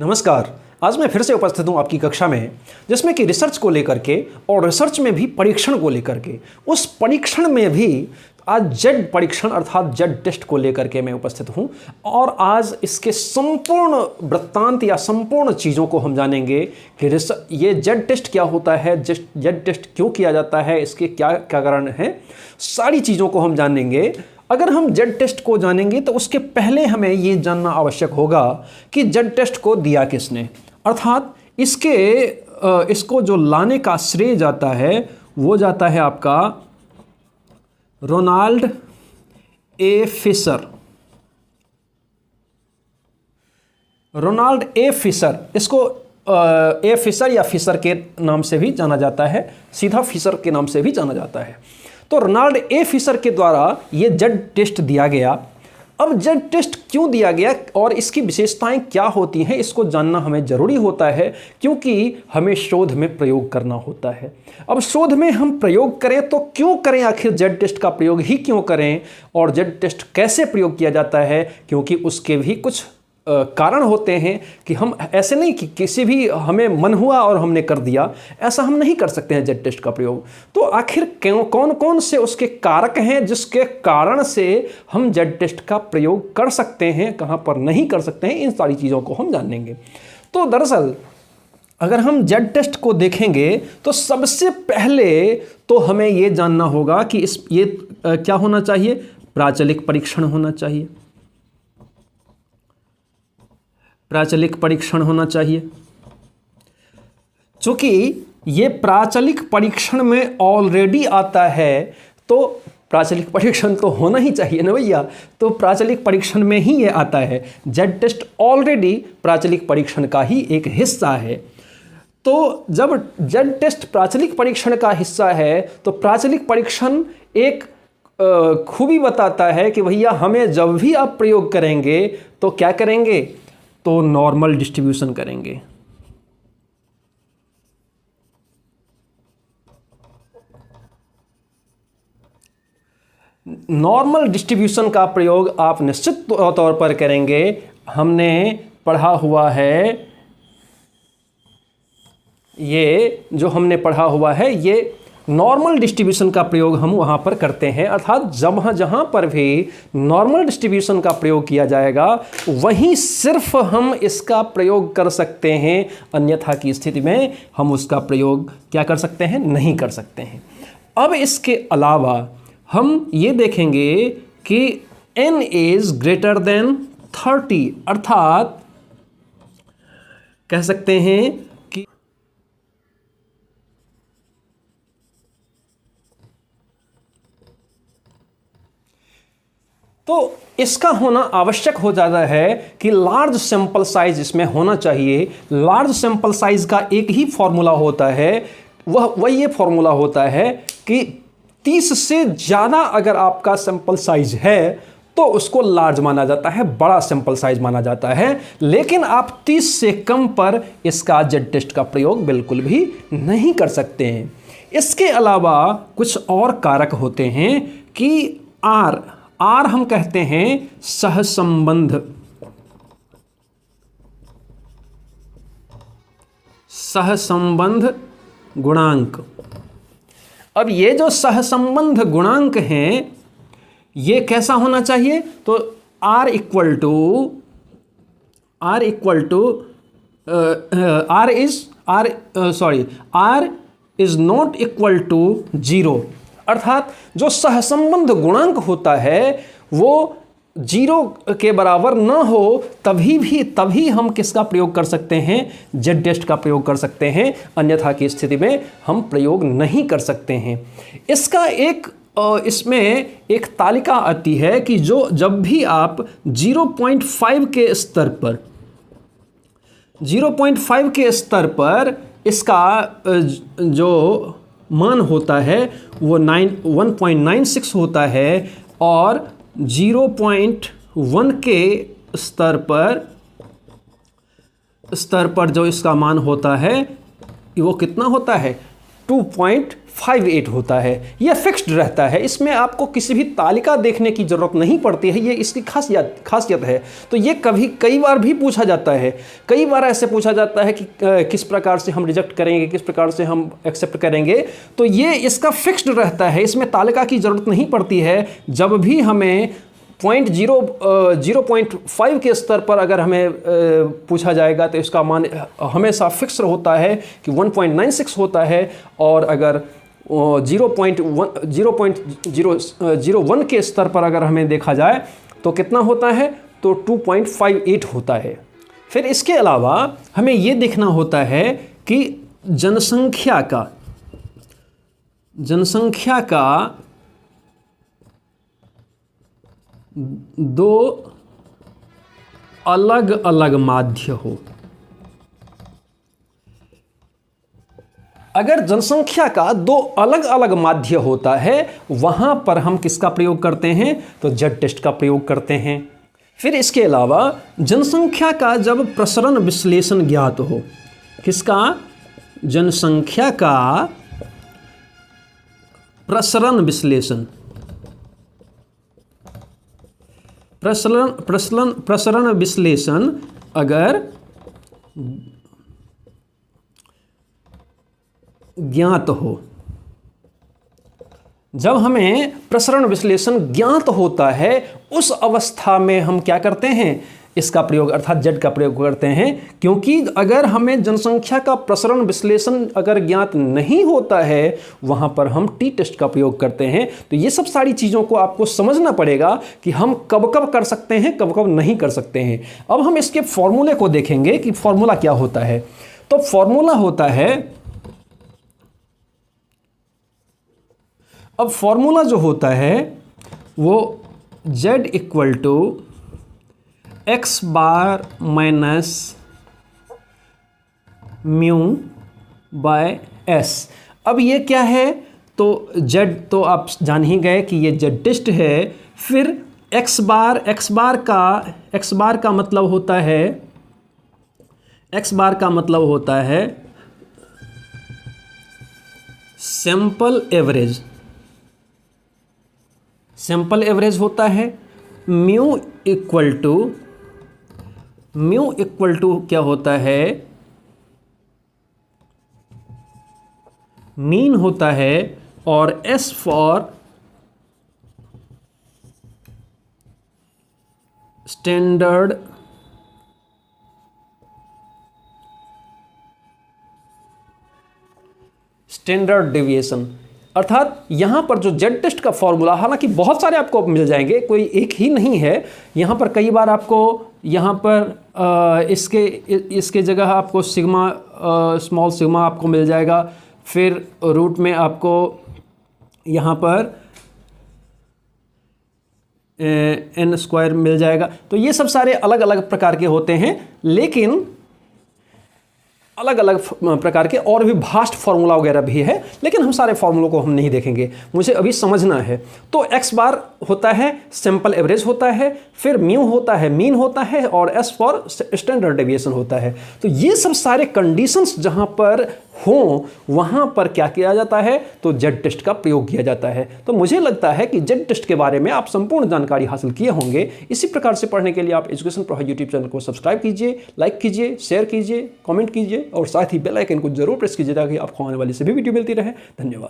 नमस्कार। आज मैं फिर से उपस्थित हूँ आपकी कक्षा में, जिसमें कि रिसर्च को लेकर के और रिसर्च में भी परीक्षण को लेकर के, उस परीक्षण में भी आज जेड परीक्षण अर्थात जेड टेस्ट को लेकर के मैं उपस्थित हूँ। और आज इसके संपूर्ण वृत्तांत या संपूर्ण चीज़ों को हम जानेंगे कि ये जेड टेस्ट क्या होता है, जेड टेस्ट क्यों किया जाता है, इसके क्या क्या कारण हैं, सारी चीज़ों को हम जानेंगे। अगर हम जेड टेस्ट को जानेंगे तो उसके पहले हमें ये जानना आवश्यक होगा कि जेड टेस्ट को दिया किसने, अर्थात इसको जो लाने का श्रेय जाता है वो जाता है आपका रोनाल्ड ए फिशर। रोनाल्ड ए फिशर, इसको ए फिशर या फिशर के नाम से भी जाना जाता है, सीधा फिशर के नाम से भी जाना जाता है। तो रोनाल्ड ए फिशर के द्वारा ये जेड टेस्ट दिया गया। अब जेड टेस्ट क्यों दिया गया और इसकी विशेषताएं क्या होती हैं, इसको जानना हमें ज़रूरी होता है, क्योंकि हमें शोध में प्रयोग करना होता है। अब शोध में हम प्रयोग करें तो क्यों करें, आखिर जेड टेस्ट का प्रयोग ही क्यों करें, और जेड टेस्ट कैसे प्रयोग किया जाता है, क्योंकि उसके भी कुछ कारण होते हैं कि हम ऐसे नहीं कि किसी भी हमें मन हुआ और हमने कर दिया, ऐसा हम नहीं कर सकते हैं जेड टेस्ट का प्रयोग। तो आखिर कौन कौन से उसके कारक हैं जिसके कारण से हम जेड टेस्ट का प्रयोग कर सकते हैं, कहाँ पर नहीं कर सकते हैं, इन सारी चीज़ों को हम जानेंगे। तो दरअसल अगर हम जेड टेस्ट को देखेंगे तो सबसे पहले तो हमें ये जानना होगा कि ये क्या होना चाहिए, प्राचलिक परीक्षण होना चाहिए, प्राचलिक परीक्षण होना चाहिए। चूंकि ये प्राचलिक परीक्षण में ऑलरेडी आता है तो प्राचलिक परीक्षण तो होना ही चाहिए ना भैया, तो प्राचलिक परीक्षण में ही ये आता है। जेड टेस्ट ऑलरेडी प्राचलिक परीक्षण का ही एक हिस्सा है। तो जब जेड टेस्ट प्राचलिक परीक्षण का हिस्सा है तो प्राचलिक परीक्षण एक खूबी बताता है कि भैया हमें जब भी आप प्रयोग करेंगे तो क्या करेंगे, तो नॉर्मल डिस्ट्रीब्यूशन करेंगे। नॉर्मल डिस्ट्रीब्यूशन का प्रयोग आप निश्चित तौर पर करेंगे। हमने पढ़ा हुआ है, ये जो हमने पढ़ा हुआ है ये नॉर्मल डिस्ट्रीब्यूशन का प्रयोग हम वहाँ पर करते हैं, अर्थात जहाँ पर भी नॉर्मल डिस्ट्रीब्यूशन का प्रयोग किया जाएगा वहीं सिर्फ हम इसका प्रयोग कर सकते हैं, अन्यथा की स्थिति में हम उसका प्रयोग क्या कर सकते हैं, नहीं कर सकते हैं। अब इसके अलावा हम ये देखेंगे कि n इज ग्रेटर देन 30, अर्थात कह सकते हैं तो इसका होना आवश्यक हो जाता है कि लार्ज सैंपल साइज इसमें होना चाहिए। लार्ज सैंपल साइज का एक ही फॉर्मूला होता है, वह ये फॉर्मूला होता है कि 30 से ज़्यादा अगर आपका सैंपल साइज है तो उसको लार्ज माना जाता है, बड़ा सैंपल साइज माना जाता है। लेकिन आप 30 से कम पर इसका जेड टेस्ट का प्रयोग बिल्कुल भी नहीं कर सकते हैं। इसके अलावा कुछ और कारक होते हैं कि आर हम कहते हैं सहसंबंध, सहसंबंध गुणांक। अब ये जो सहसंबंध गुणांक हैं ये कैसा होना चाहिए, तो R equal is not equal to 0, अर्थात जो सहसंबंध गुणांक होता है वो 0 के बराबर न हो तभी हम किसका प्रयोग कर सकते हैं, जेड टेस्ट का प्रयोग कर सकते हैं, अन्यथा की स्थिति में हम प्रयोग नहीं कर सकते हैं। इसका इसमें एक तालिका आती है कि जब भी आप 0.5 के स्तर पर इसका जो मान होता है वो 1.96 होता है, और 0.1 के स्तर पर जो इसका मान होता है वो कितना होता है, 2.58 होता है। यह फिक्स्ड रहता है, इसमें आपको किसी भी तालिका देखने की ज़रूरत नहीं पड़ती है, ये इसकी खासियत है। तो ये कई बार भी पूछा जाता है, कई बार ऐसे पूछा जाता है कि किस प्रकार से हम रिजेक्ट करेंगे, किस प्रकार से हम एक्सेप्ट करेंगे। तो ये इसका फिक्स्ड रहता है, इसमें तालिका की ज़रूरत नहीं पड़ती है। जब भी हमें 0.5 के स्तर पर अगर हमें पूछा जाएगा तो इसका मान हमेशा फिक्स होता है कि 1.96 होता है, और अगर 0.001 के स्तर पर अगर हमें देखा जाए तो कितना होता है, तो 2.58 होता है। फिर इसके अलावा हमें ये देखना होता है कि जनसंख्या का दो अलग अलग माध्य हो। अगर जनसंख्या का दो अलग अलग माध्य होता है, वहां पर हम किसका प्रयोग करते हैं, तो जेड टेस्ट का प्रयोग करते हैं। फिर इसके अलावा जनसंख्या का जब प्रसरण विश्लेषण ज्ञात हो, किसका, जनसंख्या का प्रसरण विश्लेषण, प्रसरण विश्लेषण अगर ज्ञात हो, जब हमें प्रसरण विश्लेषण ज्ञात होता है उस अवस्था में हम क्या करते हैं, इसका प्रयोग अर्थात जेड का प्रयोग करते हैं। क्योंकि अगर हमें जनसंख्या का प्रसरण विश्लेषण अगर ज्ञात नहीं होता है, वहां पर हम टी टेस्ट का प्रयोग करते हैं। तो ये सब सारी चीज़ों को आपको समझना पड़ेगा कि हम कब कब कर सकते हैं, कब कब नहीं कर सकते हैं। अब हम इसके फॉर्मूले को देखेंगे कि फॉर्मूला क्या होता है। तो फॉर्मूला होता है, अब फॉर्मूला जो होता है वो z equal to X bar minus mu by S. अब ये क्या है, तो z तो आप जान ही गए कि ये z टेस्ट है। फिर x बार का मतलब होता है, x बार का मतलब होता है सैंपल एवरेज, सैंपल एवरेज होता है। म्यू इक्वल टू क्या होता है, मीन होता है। और एस फॉर स्टैंडर्ड डेविएशन। अर्थात यहाँ पर जो जेड टेस्ट का फॉर्मूला, हालांकि बहुत सारे आपको मिल जाएंगे, कोई एक ही नहीं है। यहाँ पर कई बार आपको यहाँ पर इसके जगह आपको सिग्मा, स्मॉल सिग्मा आपको मिल जाएगा। फिर रूट में आपको यहाँ पर n स्क्वायर मिल जाएगा। तो ये सब सारे अलग अलग प्रकार के होते हैं, लेकिन अलग अलग प्रकार के और भी भास्ट फार्मूला वगैरह भी है, लेकिन हम सारे फार्मूलों को हम नहीं देखेंगे, मुझे अभी समझना है। तो x बार होता है सैंपल एवरेज होता है, फिर म्यू होता है मीन होता है, और s फॉर स्टैंडर्ड डेविएशन होता है। तो ये सब सारे कंडीशंस जहां पर हों वहां पर क्या किया जाता है, तो जेड टेस्ट का प्रयोग किया जाता है। तो मुझे लगता है कि जेड टेस्ट के बारे में आप संपूर्ण जानकारी हासिल किए होंगे। इसी प्रकार से पढ़ने के लिए आप एजुकेशन प्रो यूट्यूब चैनल को सब्सक्राइब कीजिए, लाइक कीजिए, शेयर कीजिए, कमेंट कीजिए, और साथ ही बेल आइकन को जरूर प्रेस कीजिए ताकि आपको आने वाली सभी वीडियो मिलती रहे। धन्यवाद।